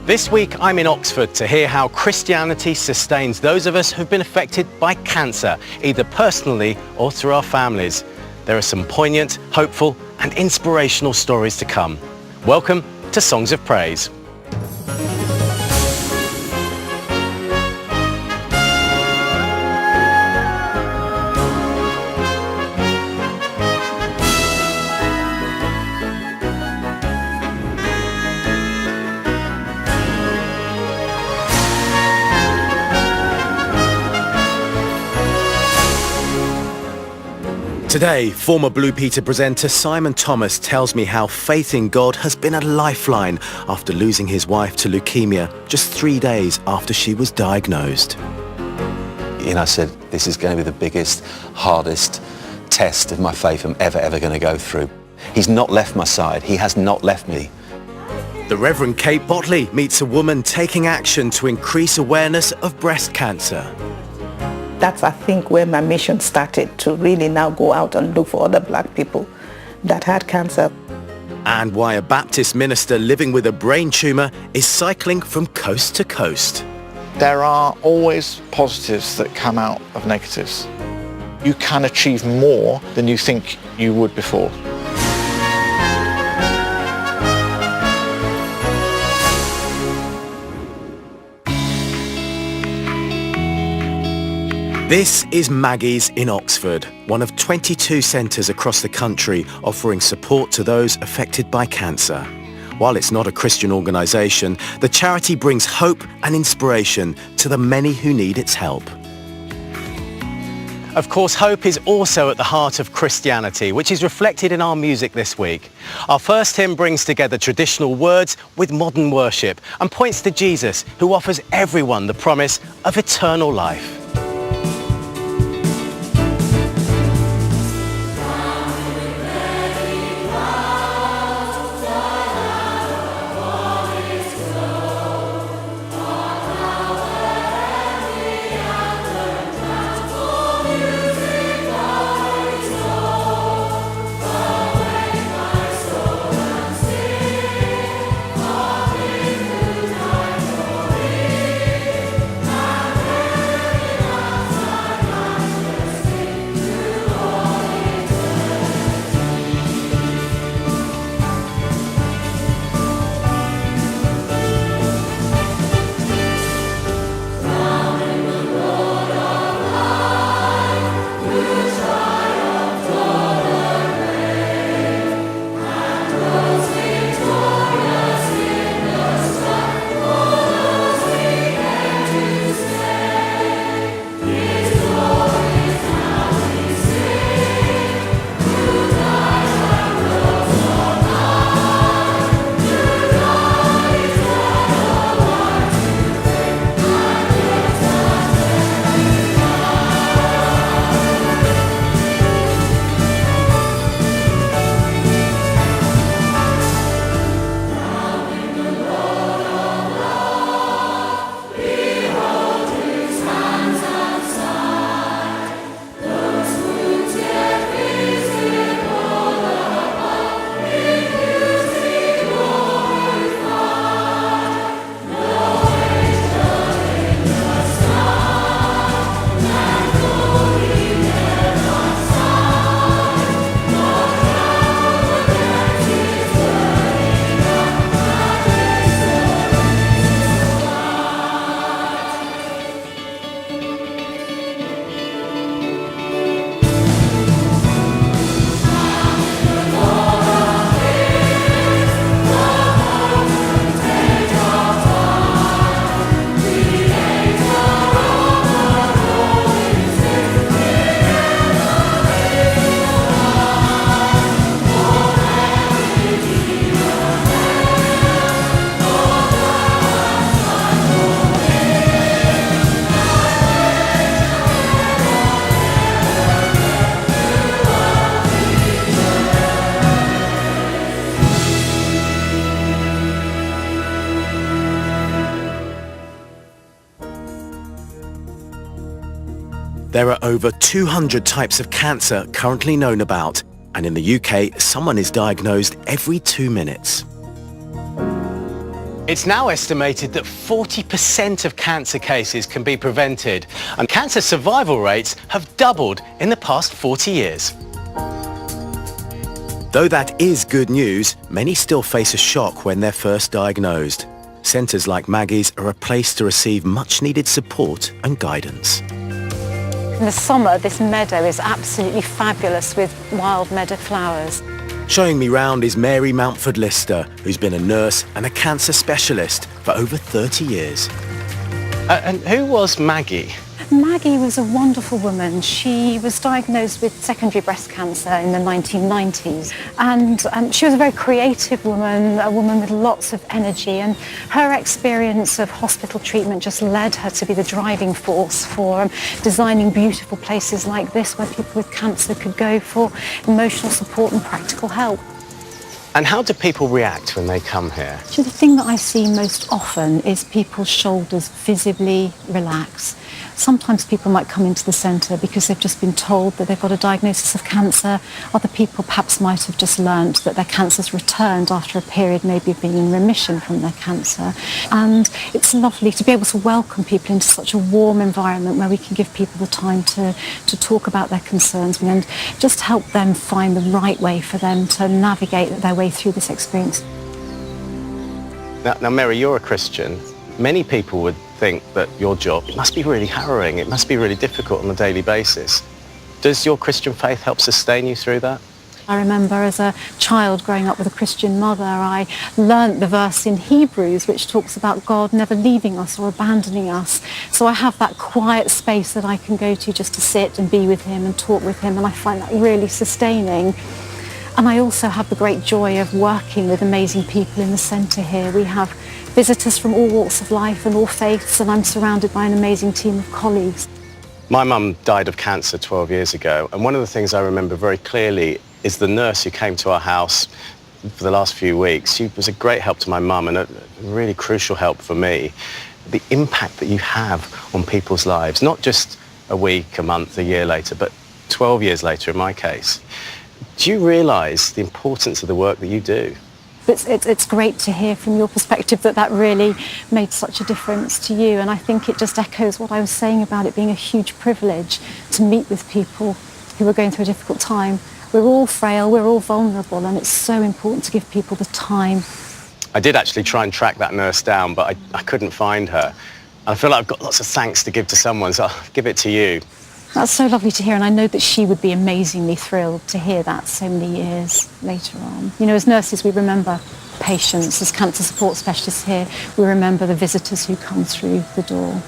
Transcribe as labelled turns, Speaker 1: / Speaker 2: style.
Speaker 1: This week I'm in Oxford to hear how Christianity sustains those of us who've been affected by cancer, either personally or through our families. There are some poignant, hopeful and inspirational stories to come. Welcome to Songs of Praise. Today, former Blue Peter presenter Simon Thomas tells me how faith in God has been a lifeline after losing his wife to leukemia just 3 days after she was diagnosed.
Speaker 2: I said, this is going to be the biggest, hardest test of my faith I'm ever going to go through. He's not left my side. He has not left me.
Speaker 1: The Reverend Kate Botley meets a woman taking action to increase awareness of breast cancer.
Speaker 3: That's, I think, where my mission started, to really now go out and look for other black people that had cancer.
Speaker 1: And why a Baptist minister living with a brain tumour is cycling from coast to coast.
Speaker 4: There are always positives that come out of negatives. You can achieve more than you think you would before.
Speaker 1: This is Maggie's in Oxford, one of 22 centres across the country offering support to those affected by cancer. While it's not a Christian organisation, the charity brings hope and inspiration to the many who need its help. Of course, hope is also at the heart of Christianity, which is reflected in our music this week. Our first hymn brings together traditional words with modern worship and points to Jesus, who offers everyone the promise of eternal life. There are over 200 types of cancer currently known about, and in the UK, someone is diagnosed every 2 minutes. It's now estimated that 40% of cancer cases can be prevented, and cancer survival rates have doubled in the past 40 years. Though that is good news, many still face a shock when they're first diagnosed. Centres like Maggie's are a place to receive much-needed support and guidance.
Speaker 5: In the summer, this meadow is absolutely fabulous with wild meadow flowers.
Speaker 1: Showing me round is Mary Mountford-Lister, who's been a nurse and a cancer specialist for over 30 years. And who was Maggie?
Speaker 5: Maggie was a wonderful woman. She was diagnosed with secondary breast cancer in the 1990s, and she was a very creative woman, a woman with lots of energy, and her experience of hospital treatment just led her to be the driving force for designing beautiful places like this where people with cancer could go for emotional support and practical help.
Speaker 1: And how do people react when they come here?
Speaker 5: So the thing that I see most often is people's shoulders visibly relax. Sometimes people might come into the centre because they've just been told that they've got a diagnosis of cancer. Other people perhaps might have just learnt that their cancer's returned after a period maybe of being in remission from their cancer. And it's lovely to be able to welcome people into such a warm environment where we can give people the time to talk about their concerns and just help them find the right way for them to navigate their way through this experience.
Speaker 1: Now, Mary, you're a Christian. Many people would think that your job must be really harrowing. It must be really difficult on a daily basis. Does your Christian faith help sustain you through that?
Speaker 5: I remember as a child growing up with a Christian mother, I learnt the verse in Hebrews which talks about God never leaving us or abandoning us. So I have that quiet space that I can go to just to sit and be with him and talk with him, and I find that really sustaining. And I also have the great joy of working with amazing people in the centre here. We have visitors from all walks of life and all faiths, and I'm surrounded by an amazing team of colleagues.
Speaker 1: My mum died of cancer 12 years ago, and one of the things I remember very clearly is the nurse who came to our house for the last few weeks. She was a great help to my mum and a really crucial help for me. The impact that you have on people's lives, not just a week, a month, a year later, but 12 years later in my case. Do you realise the importance of the work that you do?
Speaker 5: It's great to hear from your perspective that really made such a difference to you, and I think it just echoes what I was saying about it being a huge privilege to meet with people who are going through a difficult time. We're all frail, we're all vulnerable, and it's so important to give people the time.
Speaker 1: I did actually try and track that nurse down, but I couldn't find her. And I feel like I've got lots of thanks to give to someone, so I'll give it to you.
Speaker 5: That's so lovely to hear, and I know that she would be amazingly thrilled to hear that so many years later on. You know, as nurses, we remember patients. As cancer support specialists here, we remember the visitors who come through the door.